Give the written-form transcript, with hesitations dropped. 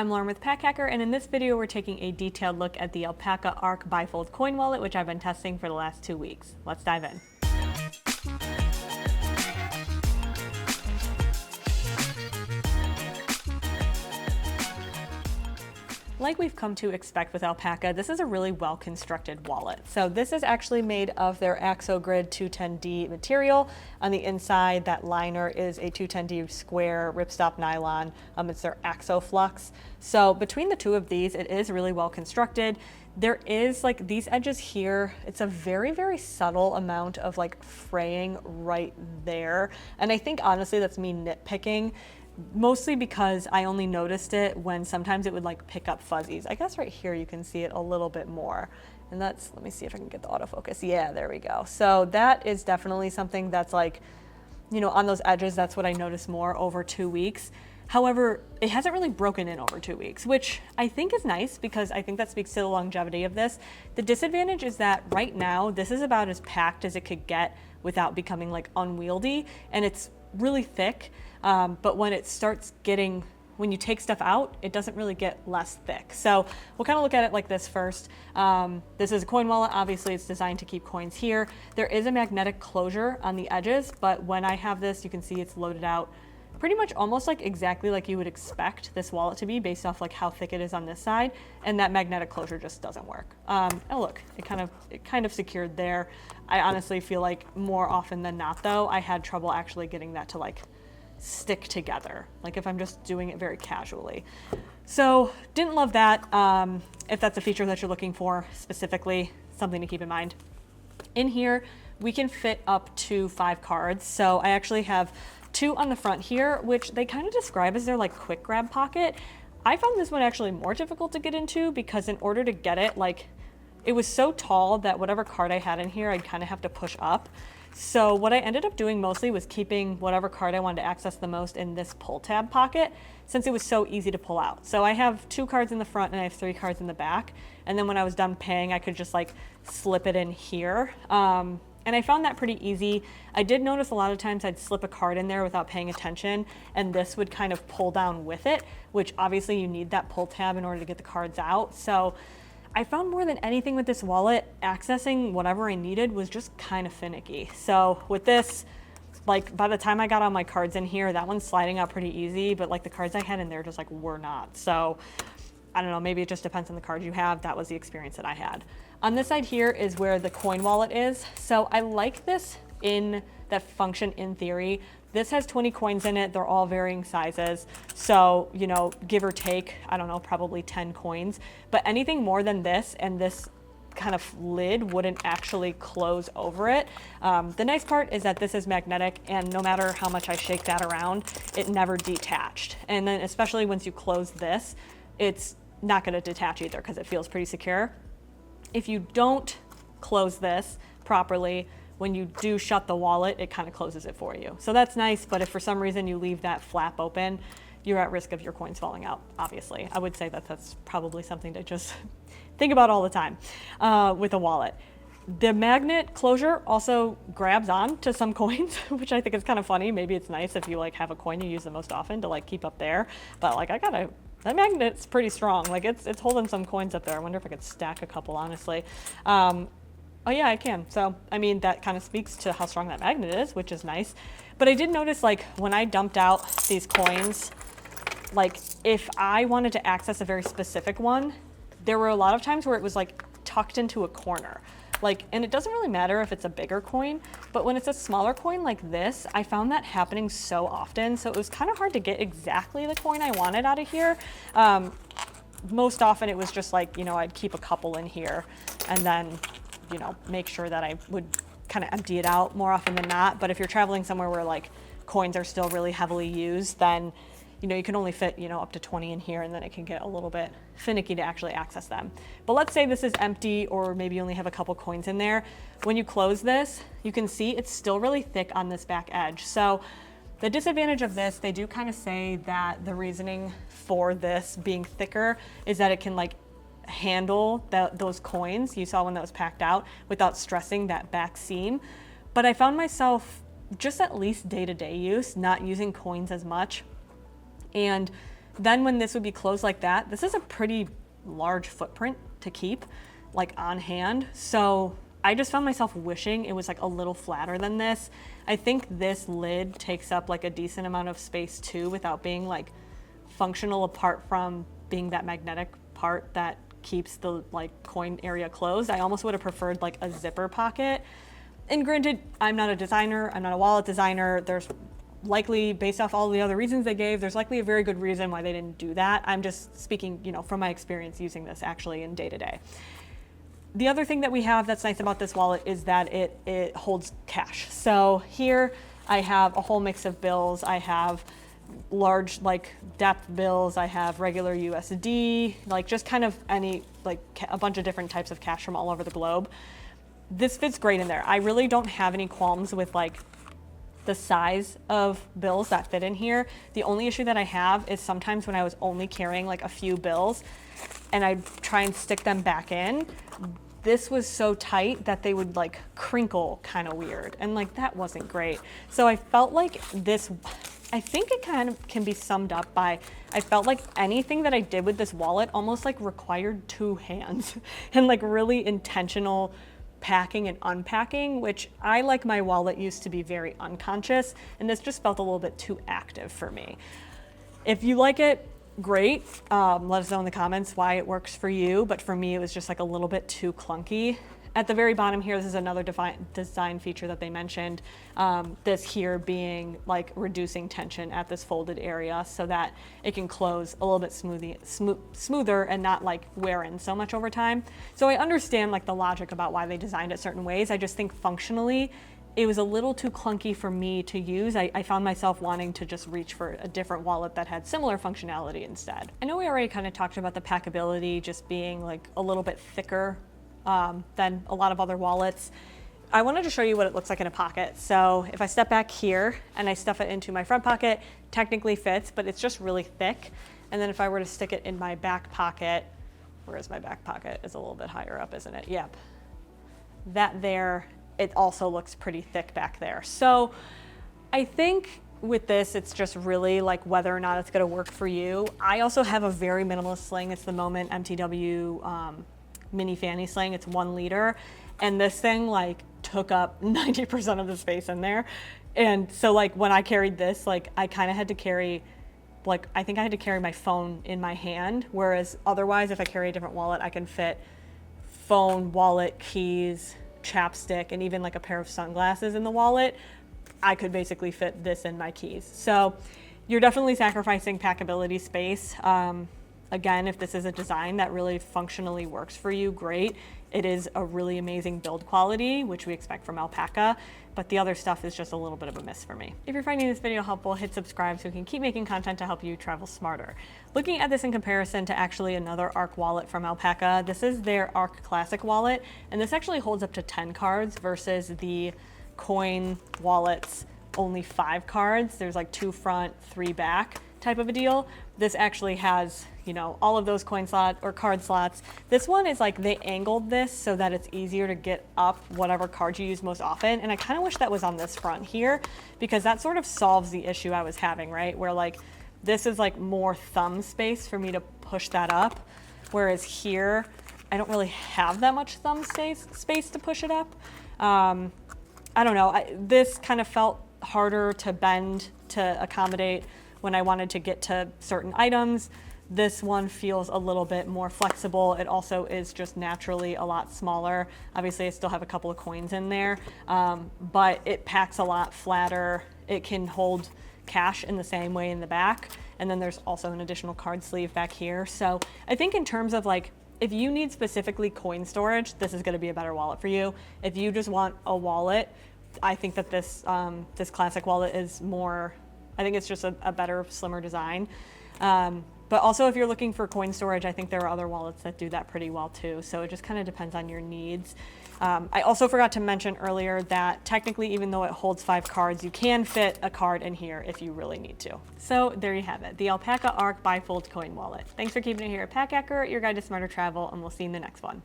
I'm Lauren with Pack Hacker, and in this video we're taking a detailed look at the ALPAKA ARK Bifold coin wallet, which I've been testing for the last 2 weeks. Let's dive in. Like we've come to expect with ALPAKA, this is a really well-constructed wallet. So this is actually made of their AxoGrid 210D material. On the inside, that liner is a 210D square ripstop nylon. It's their AxoFlux. So between the two of these, it is really well constructed. There is like these edges here, it's a very, very subtle amount of like fraying right there. And I think honestly, that's me nitpicking. Mostly because I only noticed it when sometimes it would like pick up fuzzies. I guess right here you can see it a little bit more. And that's, let me see if I can get the autofocus. Yeah, there we go. So that is definitely something that's like, you know, on those edges, that's what I noticed more over 2 weeks. However, it hasn't really broken in over 2 weeks, which I think is nice because I think that speaks to the longevity of this. The disadvantage is that right now, this is about as packed as it could get without becoming like unwieldy, and it's really thick. But when it starts getting, when you take stuff out, it doesn't really get less thick. So we'll kind of look at it like this first. This is a coin wallet. Obviously it's designed to keep coins here. There is a magnetic closure on the edges, but when I have this, you can see it's loaded out pretty much almost like exactly like you would expect this wallet to be based off like how thick it is on this side, and that magnetic closure just doesn't work. Oh look, it kind of secured there. I honestly feel like more often than not though, I had trouble actually getting that to like stick together, like if I'm just doing it very casually. So didn't love that. If that's a feature that you're looking for specifically, something to keep in mind. In here, we can fit up to 5 cards. So I actually have 2 on the front here, which they kind of describe as their like quick grab pocket. I found this one actually more difficult to get into because in order to get it, like it was so tall that whatever card I had in here, I'd kind of have to push up. So what I ended up doing mostly was keeping whatever card I wanted to access the most in this pull tab pocket, since it was so easy to pull out. So I have 2 cards in the front and I have 3 cards in the back. And then when I was done paying, I could just like slip it in here. And I found that pretty easy. I did notice a lot of times I'd slip a card in there without paying attention, and this would kind of pull down with it, which obviously you need that pull tab in order to get the cards out. So I found more than anything with this wallet, accessing whatever I needed was just kind of finicky. So with this, like by the time I got all my cards in here, that one's sliding out pretty easy, but like the cards I had in there just like were not. So I don't know, maybe it just depends on the cards you have. That was the experience that I had. On this side here is where the coin wallet is. So I like this in that function in theory. This has 20 coins in it. They're all varying sizes. So, you know, give or take, I don't know, probably 10 coins. But anything more than this and this kind of lid wouldn't actually close over it. The nice part is that this is magnetic, and no matter how much I shake that around, it never detached. And then especially once you close this, it's not going to detach either because it feels pretty secure. If you don't close this properly, when you do shut the wallet, it kind of closes it for you. So that's nice, but if for some reason you leave that flap open, you're at risk of your coins falling out, obviously. I would say that that's probably something to just think about all the time with a wallet. The magnet closure also grabs on to some coins, which I think is kind of funny. Maybe it's nice if you like have a coin you use the most often to like keep up there, but like that magnet's pretty strong. Like it's holding some coins up there. I wonder if I could stack a couple, honestly. Oh yeah, I can. So, I mean, that kind of speaks to how strong that magnet is, which is nice. But I did notice, like, when I dumped out these coins, like, if I wanted to access a very specific one, there were a lot of times where it was, like, tucked into a corner. Like, and it doesn't really matter if it's a bigger coin, but when it's a smaller coin like this, I found that happening so often. So it was kind of hard to get exactly the coin I wanted out of here. Most often it was just like, you know, I'd keep a couple in here and then, you know, make sure that I would kind of empty it out more often than not. But if you're traveling somewhere where like coins are still really heavily used, then, you know, you can only fit, you know, up to 20 in here, and then it can get a little bit finicky to actually access them. But let's say this is empty, or maybe you only have a couple coins in there. When you close this, you can see it's still really thick on this back edge. So the disadvantage of this, they do kind of say that the reasoning for this being thicker is that it can like handle those coins you saw when that was packed out without stressing that back seam. But I found myself just at least day-to-day use not using coins as much, and Then when this would be closed like that, this is a pretty large footprint to keep like on hand. So I just found myself wishing it was like a little flatter than this. I think this lid takes up like a decent amount of space too without being like functional, apart from being that magnetic part that keeps the like coin area closed. I almost would have preferred like a zipper pocket. And granted, I'm not a designer, I'm not a wallet designer. There's likely, based off all the other reasons they gave, there's likely a very good reason why they didn't do that. I'm just speaking, you know, from my experience using this actually in day to day. The other thing that we have that's nice about this wallet is that it holds cash. So here I have a whole mix of bills. I have large like depth bills. I have regular USD, like just kind of any, like a bunch of different types of cash from all over the globe. This fits great in there. I really don't have any qualms with like the size of bills that fit in here. The only issue that I have is sometimes when I was only carrying like a few bills and I'd try and stick them back in, this was so tight that they would like crinkle kind of weird. And like that wasn't great. So I felt like this, I think it kind of can be summed up by, I felt like anything that I did with this wallet almost like required two hands and like really intentional packing and unpacking, which I, like my wallet, used to be very unconscious, and this just felt a little bit too active for me. If you like it, great. Let us know in the comments why it works for you, but for me it was just like a little bit too clunky. At the very bottom here, this is another design feature that they mentioned, this here being like reducing tension at this folded area so that it can close a little bit smoother and not like wear in so much over time. So I understand like the logic about why they designed it certain ways. I just think functionally, it was a little too clunky for me to use. I found myself wanting to just reach for a different wallet that had similar functionality instead. I know we already kind of talked about the packability just being like a little bit thicker than a lot of other wallets. I wanted to show you what it looks like in a pocket. So if I step back here and I stuff it into my front pocket, technically fits, but it's just really thick. And then if I were to stick it in my back pocket, where is my back pocket? It's a little bit higher up, isn't it? Yep. That there, it also looks pretty thick back there. So I think with this, it's just really like whether or not it's gonna work for you. I also have a very minimalist sling. It's the Moment MTW mini fanny sling. It's 1 liter, and this thing like took up 90% of the space in there. And so like when I carried this, like I kind of had to carry, like I think I had to carry my phone in my hand, whereas otherwise if I carry a different wallet, I can fit phone, wallet, keys, chapstick, and even like a pair of sunglasses in the wallet. I could basically fit this in my keys. So you're definitely sacrificing packability space. Again, if this is a design that really functionally works for you, great. It is a really amazing build quality, which we expect from Alpaka, but the other stuff is just a little bit of a miss for me. If you're finding this video helpful, hit subscribe so we can keep making content to help you travel smarter. Looking at this in comparison to actually another ARK wallet from Alpaka, this is their ARK Classic wallet, and this actually holds up to 10 cards versus the coin wallet's only 5 cards. There's like 2 front, 3 back type of a deal. This actually has, you know, all of those coin slot or card slots. This one is like they angled this so that it's easier to get up whatever card you use most often. And I kind of wish that was on this front here, because that sort of solves the issue I was having, right? Where like this is like more thumb space for me to push that up. Whereas here, I don't really have that much thumb space to push it up. I don't know, this kind of felt harder to bend to accommodate when I wanted to get to certain items. This one feels a little bit more flexible. It also is just naturally a lot smaller. Obviously I still have a couple of coins in there, but it packs a lot flatter. It can hold cash in the same way in the back. And then there's also an additional card sleeve back here. So I think in terms of like, if you need specifically coin storage, this is gonna be a better wallet for you. If you just want a wallet, I think that this, this classic wallet is more, I think it's just a better, slimmer design. But also if you're looking for coin storage, I think there are other wallets that do that pretty well too. So it just kind of depends on your needs. I also forgot to mention earlier that technically, even though it holds 5 cards, you can fit a card in here if you really need to. So there you have it, the ALPAKA ARK Bifold coin wallet. Thanks for keeping it here at Pack Accurate, your guide to smarter travel, and we'll see you in the next one.